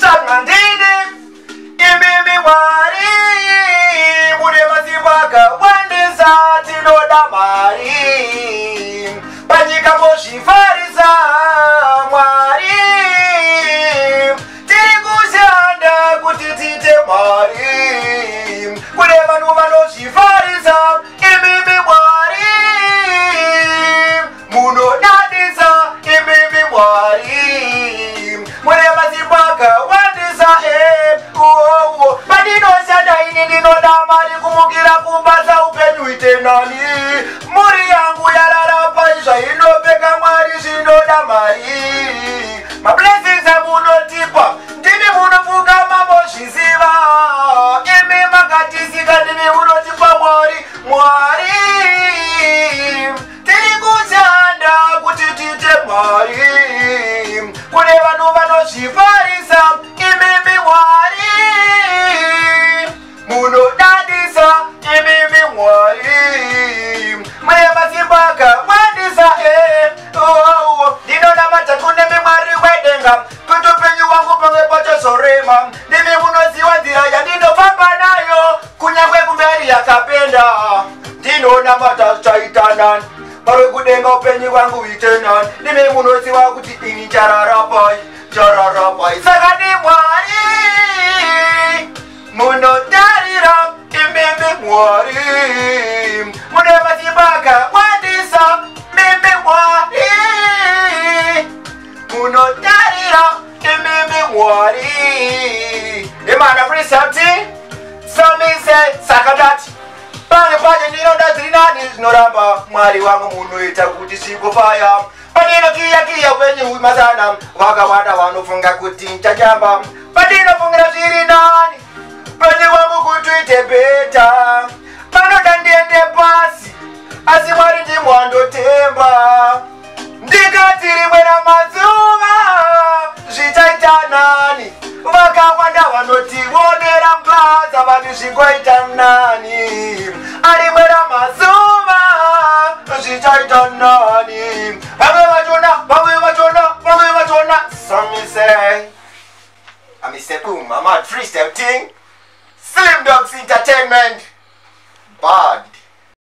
Sakandini, imimi mwari, mune masibaka wandisa tinoda mari. Panyika mozvifarisa mwari, tiri kushanda kuti tiite mari. Kune vanhu vanozvifarisa imimi mwari, munodadisa imimi mwari. Mune masibaka wandisa pandinoshanda ini ndinoda mari kumukira kubasa upenyu itenani. Muri yangu yarara paizva inopeka mwari zvinoda mari. Mablessings amunotipa ndimi munopfugama mozviziva. Imi makatisika ndimi munotipa mwari. Mwari tiri kushanda kuti tiite mwari. Kune vanhu vanozvifarisa imimi mwari, munodadisa imimi mwari. Mune masibaka wandisa ndinonamata kune mimwari wedenga kuti upenyu hwangu pamwe pachozorema. Ndimi munoziva nzira yandinofamba nayo kunyange kumberi yakapenda. Ndinonamata chaitanani pari kudenga upenyu hwangu itenani. Ndimi munoziva kuti ini chararapai. Saka ndi mwari munotarira imimi mwari. Mune masibaka wandisa mimi mwari, munotarira imimi mwari. Imana prisati somise sakadati pane paje ndinoda dziri nani zinoramba. Mwari wangu munoita kuti zvikufaya. Pandinokiya upenyu masana vakawanda vanofunga kuti ndichachamba. Pandinofungira zviri nani upenyu hwangu kuti uite beta. Panoda ndiende pasi asi Mwari ndimwandotemba. Ndikati rimwe ramazuva zvichaita nani. Vakawanda vanotionera mplaza vati zvingoita nani. Arimwe ramazuva zvichaita nani. Vamwe vachona. Some say I'm Mr. Boom, I'm at freestyle thing. Slim Dogs Entertainment. Bad.